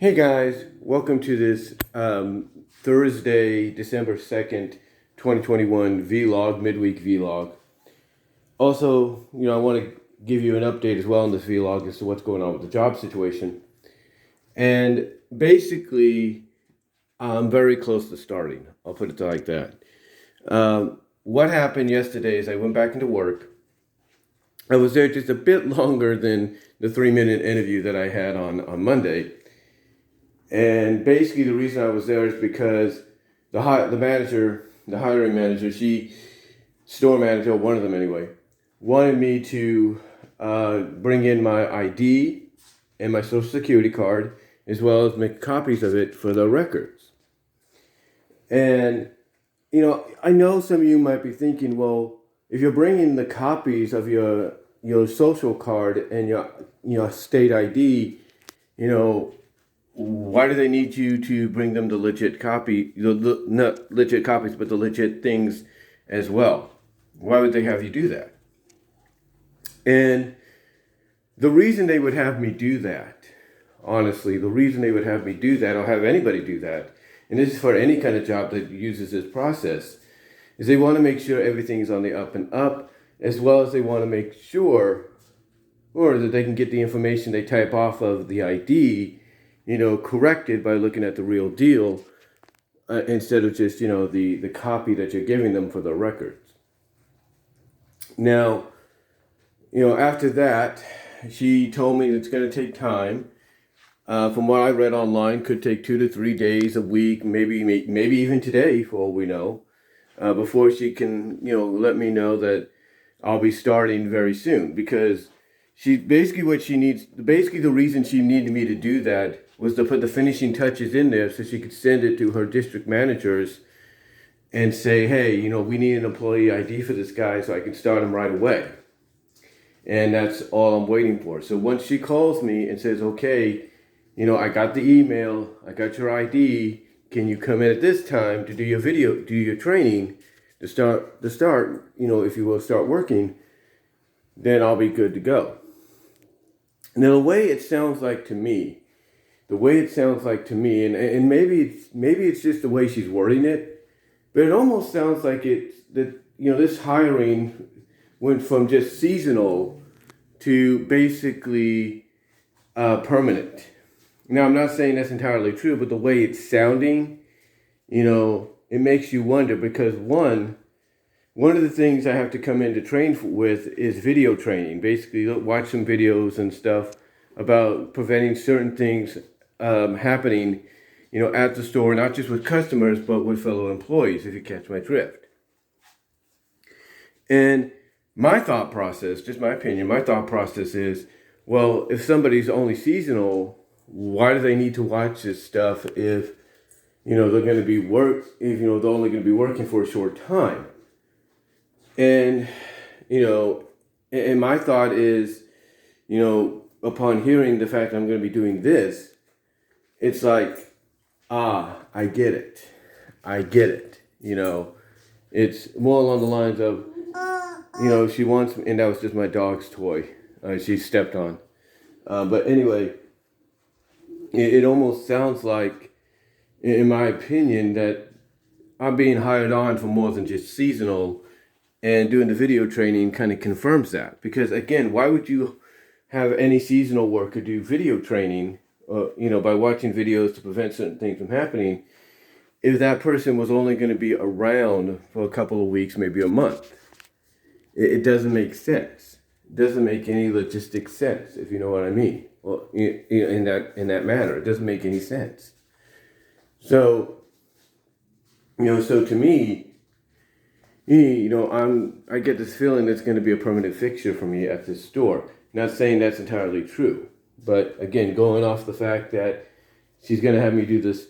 Hey guys, welcome to this Thursday, December 2nd, 2021 vlog, midweek vlog. Also, I want to give you an update as well in this vlog as to what's going on with the job situation. And basically, I'm very close to starting. I'll put it like that. What happened yesterday is I went back into work. I was there just a bit longer than the 3-minute interview that I had on Monday. And basically, the reason I was there is because the hiring manager, store manager, one of them anyway, wanted me to bring in my ID and my social security card, as well as make copies of it for the records. And I know some of you might be thinking, well, if you're bringing the copies of your social card and your state ID, why do they need you to bring them the legit copy, not legit copies, but the legit things as well? Why would they have you do that? And the reason they would have me do that, honestly, the reason they would have me do that, or have anybody do that, and this is for any kind of job that uses this process, is they want to make sure everything is on the up and up, as well as they want to make sure, or that they can get the information they type off of the ID, corrected by looking at the real deal instead of just, the copy that you're giving them for the records. Now, after that, she told me it's going to take time. From what I read online, could take 2 to 3 days, a week, maybe even today, for all we know, before she can, let me know that I'll be starting very soon. Because basically the reason she needed me to do that was to put the finishing touches in there so she could send it to her district managers and say, hey, we need an employee ID for this guy so I can start him right away. And that's all I'm waiting for. So once she calls me and says, okay, I got the email, I got your ID, can you come in at this time to do your training, to start, if you will, start working, then I'll be good to go. Now, the way it sounds like to me, and maybe it's just the way she's wording it, but it almost sounds like this hiring went from just seasonal to basically permanent. Now, I'm not saying that's entirely true, but the way it's sounding, it makes you wonder, because one of the things I have to come in to train with is video training. Basically, watch some videos and stuff about preventing certain things happening, at the store, not just with customers, but with fellow employees, if you catch my drift. And my thought process, just my opinion, is, well, if somebody's only seasonal, why do they need to watch this stuff if, they're going to be they're only going to be working for a short time? And, and my thought is, upon hearing the fact that I'm going to be doing this, it's like, I get it. It's more along the lines of, she wants, and that was just my dog's toy. She stepped on. But anyway, it almost sounds like, in my opinion, that I'm being hired on for more than just seasonal, and doing the video training kind of confirms that. Because again, why would you have any seasonal worker do video training, by watching videos to prevent certain things from happening, if that person was only going to be around for a couple of weeks, maybe a month? It doesn't make sense. It doesn't make any logistic sense, if you know what I mean. Well, in that manner, it doesn't make any sense. So, so to me, I get this feeling that's going to be a permanent fixture for me at this store. Not saying that's entirely true, but again, going off the fact that she's going to have me do this,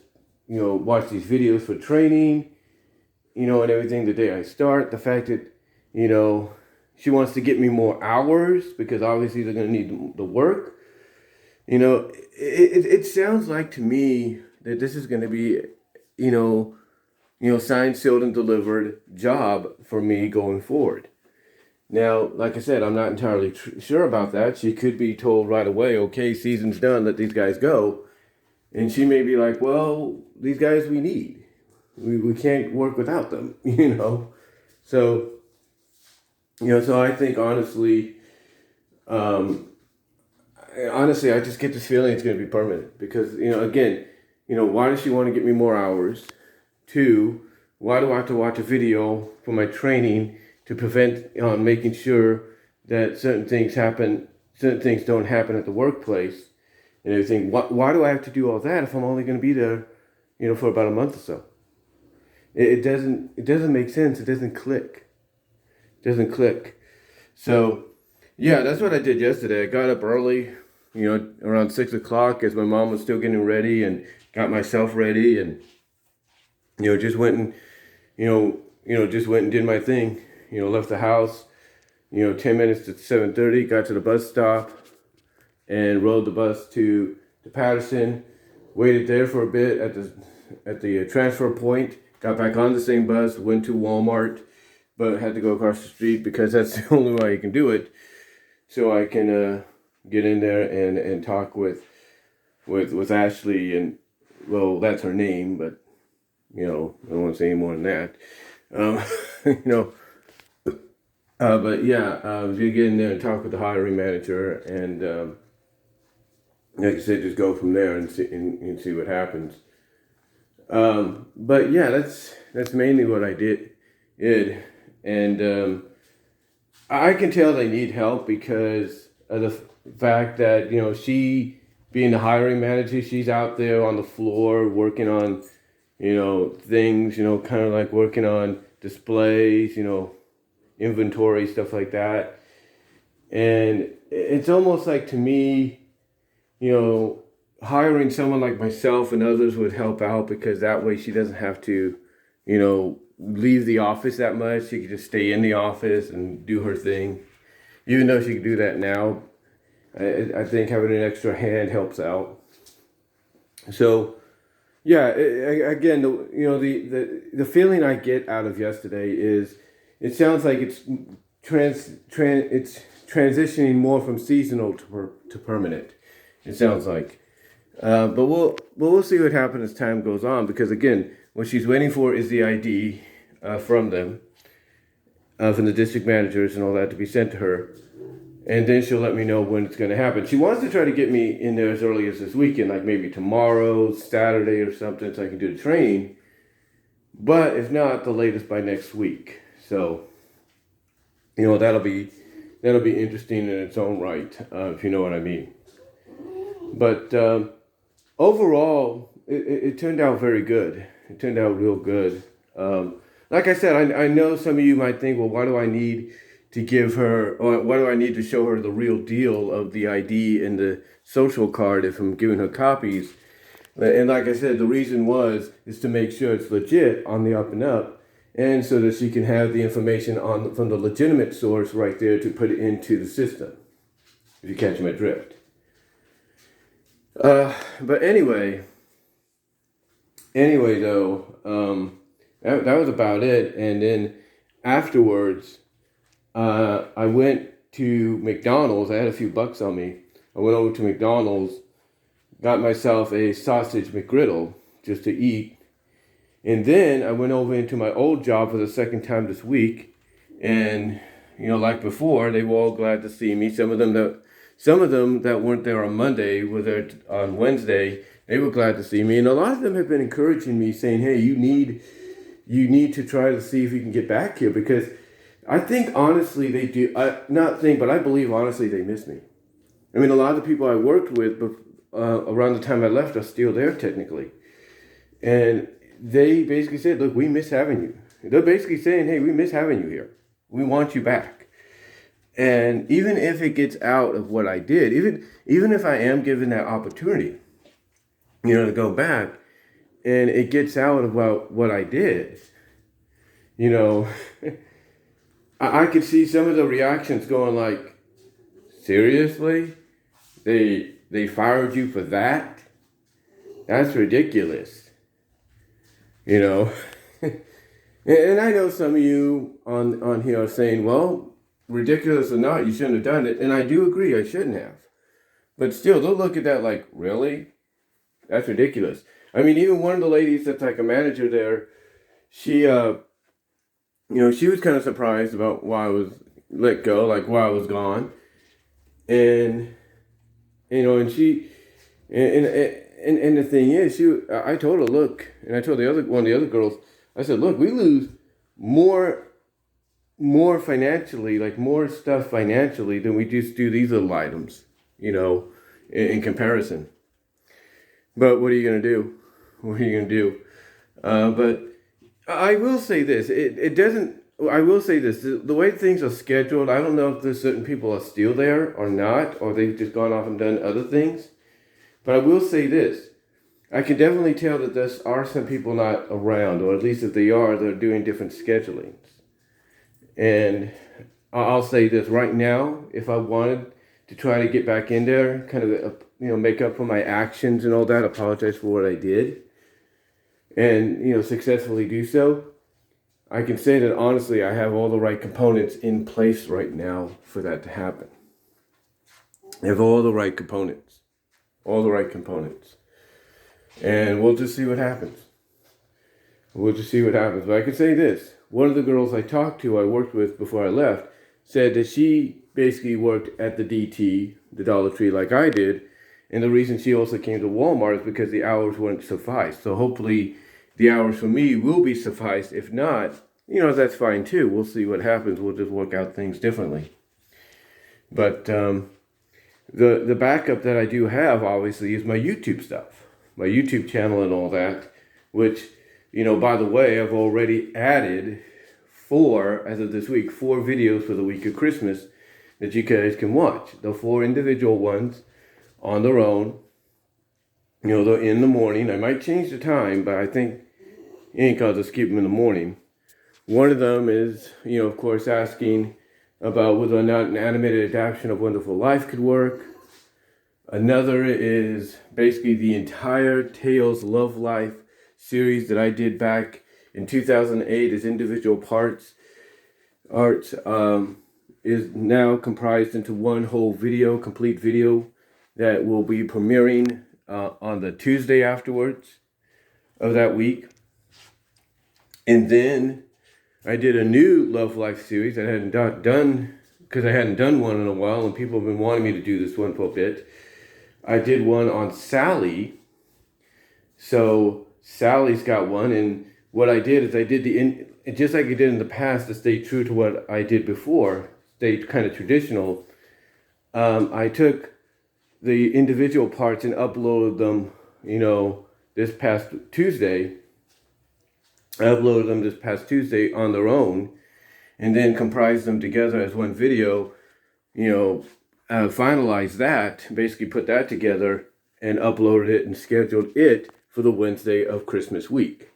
watch these videos for training, and everything the day I start. The fact that, she wants to get me more hours because obviously they're going to need the work. It sounds like to me that this is going to be, signed, sealed, and delivered job for me going forward. Now, like I said, I'm not entirely sure about that. She could be told right away, okay, season's done, let these guys go. And she may be like, well, these guys we need. We can't work without them, So, so I think honestly, I just get this feeling it's going to be permanent because, again, why does she want to get me more hours? Two, why do I have to watch a video for my training to prevent making sure that certain things don't happen at the workplace and everything? Why do I have to do all that if I'm only going to be there, for about a month or so? It doesn't make sense. It doesn't click. So, yeah, that's what I did yesterday. I got up early, around 6 o'clock as my mom was still getting ready, and got myself ready, and just went and just went and did my thing. Left the house, 10 minutes to 7:30. Got to the bus stop, and rode the bus to Patterson. Waited there for a bit at the transfer point. Got back on the same bus. Went to Walmart, but had to go across the street because that's the only way you can do it. So I can get in there and talk with Ashley, and well, that's her name, but I don't want to say any more than that. But yeah, I was gonna get in there and talk with the hiring manager, and like I said, just go from there and see what happens. But yeah, that's mainly what I did, and I can tell they need help because of the fact that she, being the hiring manager, she's out there on the floor working on things, kind of like working on displays, inventory, stuff like that. And it's almost like, to me, hiring someone like myself and others would help out because that way she doesn't have to, leave the office that much. She could just stay in the office and do her thing. Even though she could do that now, I think having an extra hand helps out. So, yeah, again, the feeling I get out of yesterday is it sounds like it's it's transitioning more from seasonal to permanent. It sounds like, but we'll see what happens as time goes on, because again, what she's waiting for is the ID from them, from the district managers and all that, to be sent to her. And then she'll let me know when it's going to happen. She wants to try to get me in there as early as this weekend, like maybe tomorrow, Saturday or something, so I can do the training. But if not, the latest by next week. So, that'll be interesting in its own right, if you know what I mean. But overall, it turned out very good. It turned out real good. Like I said, I know some of you might think, well, why do I need to give her, or why do I need to show her the real deal of the ID and the social card if I'm giving her copies? And like I said, the reason is to make sure it's legit on the up and up, and so that she can have the information from the legitimate source right there to put it into the system, if you catch my drift. But anyway though, that was about it. And then afterwards, I went to McDonald's. I had a few bucks on me. I went over to McDonald's, got myself a sausage McGriddle just to eat. And then I went over into my old job for the second time this week. And, like before, they were all glad to see me. Some of them that weren't there on Monday were there on Wednesday. They were glad to see me. And a lot of them have been encouraging me, saying, hey, you need to try to see if you can get back here, because I think honestly they do. I believe honestly they miss me. I mean, a lot of the people I worked with around the time I left are still there technically. And they basically said, look, we miss having you. They're basically saying, hey, we miss having you here. We want you back. And even if it gets out of what I did, even if I am given that opportunity, to go back, and it gets out about what I did, I could see some of the reactions going like, seriously? They fired you for that? That's ridiculous. And I know some of you on here are saying, well, ridiculous or not, you shouldn't have done it. And I do agree, I shouldn't have. But still, they'll look at that like, really? That's ridiculous. I mean, even one of the ladies that's like a manager there, she, she was kind of surprised about why I was let go, like why I was gone. And, and she, and the thing is, I told her, look, and I told one of the other girls, I said, look, we lose more financially, like more stuff financially than we just do these little items, in comparison. But what are you going to do? What are you going to do? But I will say this, it doesn't, I will say this, the way things are scheduled, I don't know if there's certain people are still there or not, or they've just gone off and done other things. But I will say this, I can definitely tell that there are some people not around, or at least if they are, they're doing different schedulings. And I'll say this right now, if I wanted to try to get back in there, kind of, make up for my actions and all that, apologize for what I did, and, successfully do so, I can say that honestly, I have all the right components in place right now for that to happen. I have all the right components. And we'll just see what happens. But I can say this. One of the girls I worked with before I left, said that she basically worked at the DT, the Dollar Tree, like I did. And the reason she also came to Walmart is because the hours weren't sufficed. So hopefully the hours for me will be sufficed. If not, that's fine too. We'll see what happens. We'll just work out things differently. But the backup that I do have, obviously, is my YouTube stuff. My YouTube channel and all that, which, by the way, I've already added as of this week, 4 videos for the week of Christmas that you guys can watch. The 4 individual ones on their own. They're in the morning. I might change the time, but I think I'll just keep them in the morning. One of them is, of course, asking about whether or not an animated adaptation of Wonderful Life could work. Another is basically the entire Tales Love Life series that I did back in 2008 as individual parts. Art is now comprised into one whole complete video that will be premiering on the Tuesday afterwards of that week. And then I did a new Love Life series that I hadn't done because I hadn't done one in a while, and people have been wanting me to do this one for a bit. I did one on Sally. So Sally's got one, and what I did is I did just like I did in the past to stay true to what I did before, stay kind of traditional. I took the individual parts and uploaded them, this past Tuesday. I uploaded them this past Tuesday on their own, and then comprised them together as one video, finalized that, basically put that together and uploaded it and scheduled it for the Wednesday of Christmas week.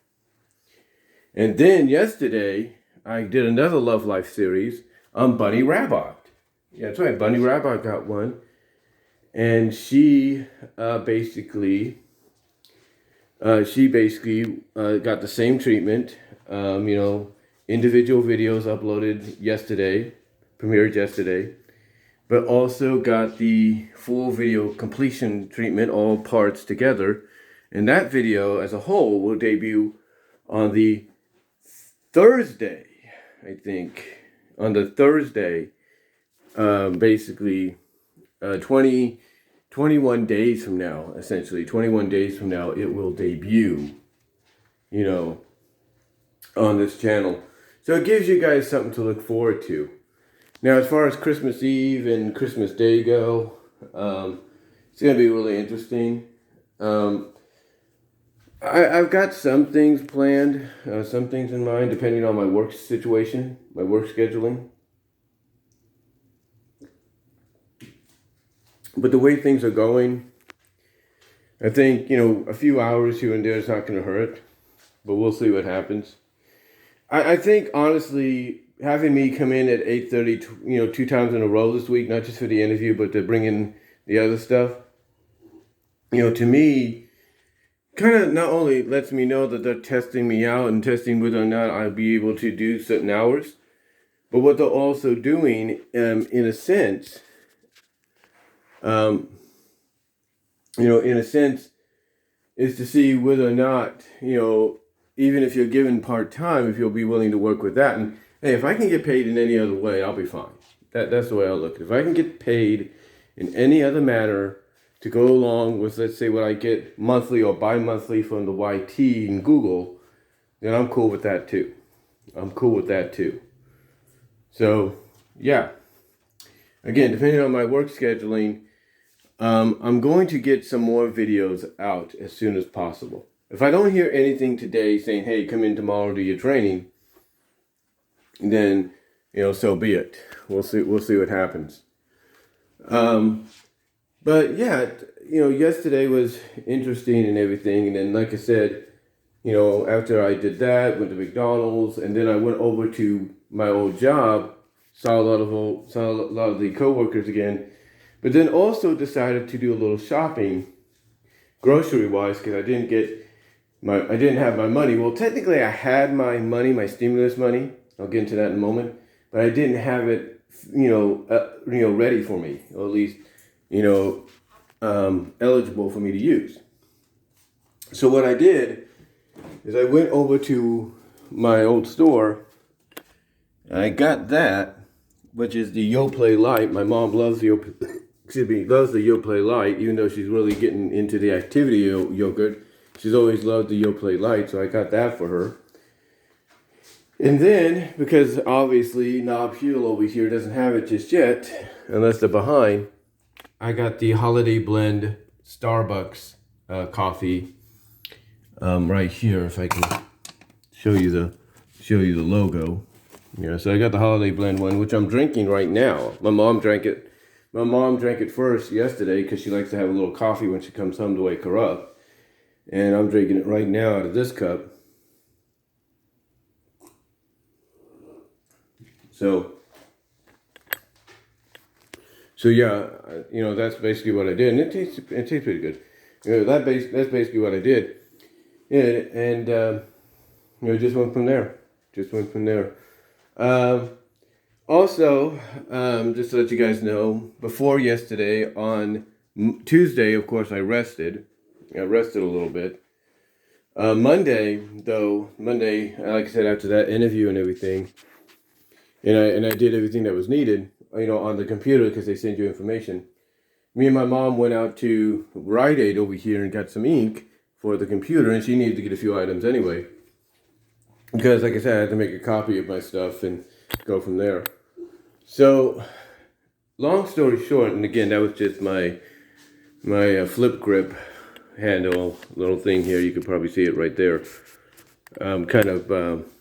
And then yesterday, I did another Love Life series on Bunny Rabbit. Yeah, that's right, Bunny Rabbit got one. And she basically got the same treatment, individual videos uploaded yesterday, premiered yesterday, but also got the full video completion treatment, all parts together. And that video as a whole will debut on the Thursday, I think. On the Thursday, 21 days from now, essentially. 21 days from now, it will debut, on this channel. So it gives you guys something to look forward to. Now, as far as Christmas Eve and Christmas Day go, it's going to be really interesting. I've got some things planned, some things in mind, depending on my work situation, my work scheduling. But the way things are going, I think, a few hours here and there is not going to hurt. But we'll see what happens. I think, honestly, having me come in at 8:30, 2 times in a row this week, not just for the interview, but to bring in the other stuff, to me, kind of not only lets me know that they're testing me out and testing whether or not I'll be able to do certain hours, but what they're also doing, in a sense, is to see whether or not, even if you're given part-time, if you'll be willing to work with that. And hey, if I can get paid in any other way, I'll be fine. That's the way I look at it. If I can get paid in any other manner to go along with, let's say, what I get monthly or bi-monthly from the YT and Google, then I'm cool with that too. So, yeah. Again, depending on my work scheduling, I'm going to get some more videos out as soon as possible. If I don't hear anything today saying, hey, come in tomorrow to your training, then, so be it. We'll see what happens. But yeah, yesterday was interesting and everything. And then, like I said, after I did that, went to McDonald's, and then I went over to my old job, saw a lot of the coworkers again, but then also decided to do a little shopping, grocery wise, because I didn't have my money. Well, technically, I had my money, my stimulus money. I'll get into that in a moment, but I didn't have it, ready for me, or at least, eligible for me to use. So what I did is I went over to my old store. And I got that, which is the Yoplait Light. My mom loves the Yoplait Light, even though she's really getting into the activity yogurt. She's always loved the Yoplait Light, so I got that for her. And then, because obviously Knob Hill over here doesn't have it just yet, unless they're behind, I got the Holiday Blend Starbucks coffee right here. If I can show you the logo. Yeah, so I got the Holiday Blend one, which I'm drinking right now. My mom drank it first yesterday because she likes to have a little coffee when she comes home to wake her up. And I'm drinking it right now out of this cup. So yeah, that's basically what I did, and it tastes pretty good. That's basically what I did, and just went from there. Also, just to let you guys know, before yesterday on Tuesday, of course, I rested a little bit. Monday, like I said, after that interview and everything, and I did everything that was needed, on the computer because they send you information. Me and my mom went out to Rite Aid over here and got some ink for the computer, and she needed to get a few items anyway. Because, like I said, I had to make a copy of my stuff and go from there. So, long story short, and again, that was just my flip grip handle little thing here. You could probably see it right there. Kind of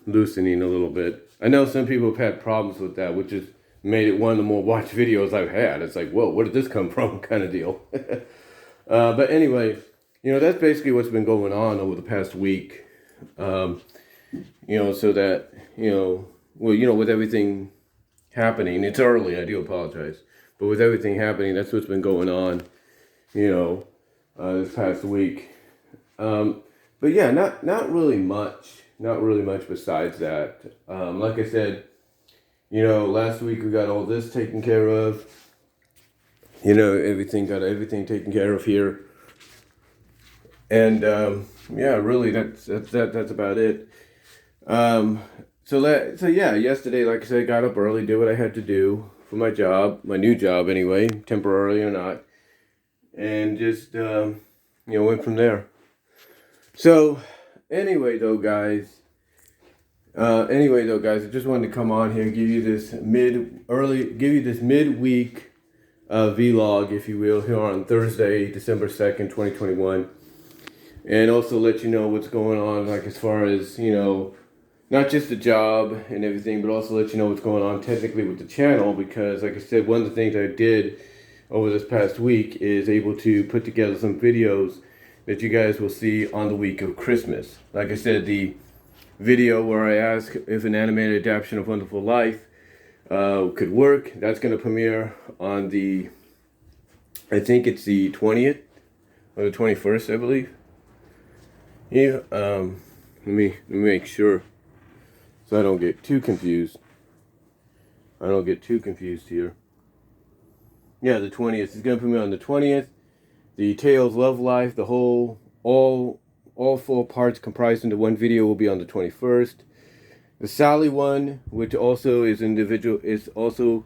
loosening a little bit. I know some people have had problems with that, which has made it one of the more watched videos I've had. It's like, whoa, where did this come from kind of deal. But anyway, that's basically what's been going on over the past week. So that, with everything happening, it's early, I do apologize. But with everything happening, that's what's been going on, this past week. But yeah, not really much besides that. Like I said, last week we got all this taken care of. Everything taken care of here. And yeah, really that's about it. So yeah, yesterday, like I said, I got up early, did what I had to do for my job, my new job anyway, temporarily or not, and just went from there. So anyway though, guys, I just wanted to come on here and give you this midweek vlog, if you will, here on Thursday, December 2nd, 2021. And also let you know what's going on, like as far as, not just the job and everything, but also let you know what's going on technically with the channel. Because like I said, one of the things I did over this past week is able to put together some videos that you guys will see on the week of Christmas. Like I said, the video where I ask if an animated adaptation of Wonderful Life could work, that's going to premiere on I think it's the 20th or the 21st, I believe. Yeah, let me make sure so I don't get too confused. Here. Yeah, the 20th. It's going to premiere on the 20th. The Tales Love Life, the whole all 4 parts comprised into one video will be on the 21st. The Sally one, which also is individual, which also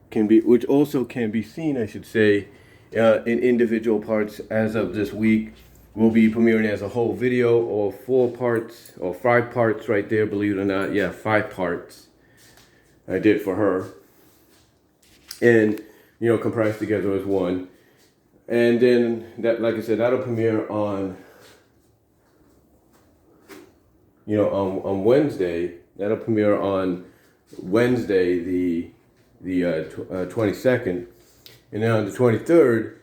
can be seen, I should say, in individual parts as of this week, will be premiering as a whole video, or 4 parts, or 5 parts right there, believe it or not. Yeah, 5 parts I did for her. And, comprised together as one. And then, that, like I said, that'll premiere on, on Wednesday. That'll premiere on Wednesday, the 22nd. And then on the 23rd,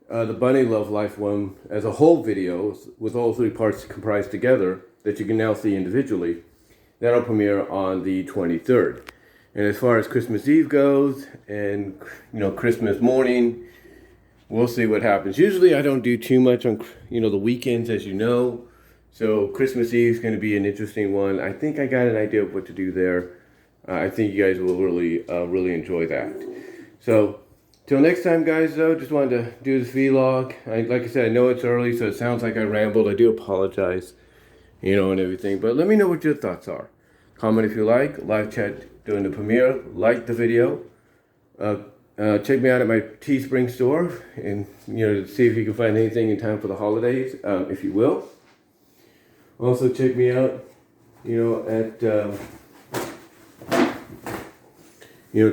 the Bunny Love Life one as a whole video with all 3 parts comprised together that you can now see individually. That'll premiere on the 23rd. And as far as Christmas Eve goes and, Christmas morning, we'll see what happens. Usually I don't do too much on, the weekends, as you know. So Christmas Eve is going to be an interesting one. I think I got an idea of what to do there. I think you guys will really enjoy that. So till next time, guys, though, just wanted to do this vlog. Like I said, I know it's early, so it sounds like I rambled. I do apologize, and everything. But let me know what your thoughts are. Comment if you like. Live chat during the premiere. Like the video. Check me out at my Teespring store, and to see if you can find anything in time for the holidays, if you will. Also check me out, at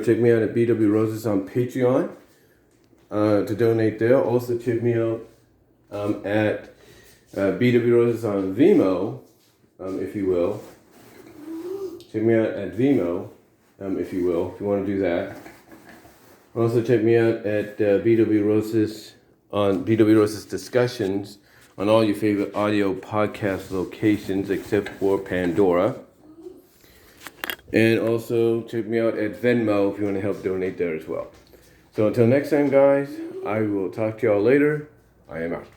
check me out at BW Roses on Patreon to donate there. Also check me out at BW Roses on VENMO, if you will. Check me out at VENMO, if you will, if you want to do that. Also check me out at BW Roses on BW Roses Discussions on all your favorite audio podcast locations except for Pandora. And also check me out at Venmo if you want to help donate there as well. So until next time, guys, I will talk to y'all later. I am out.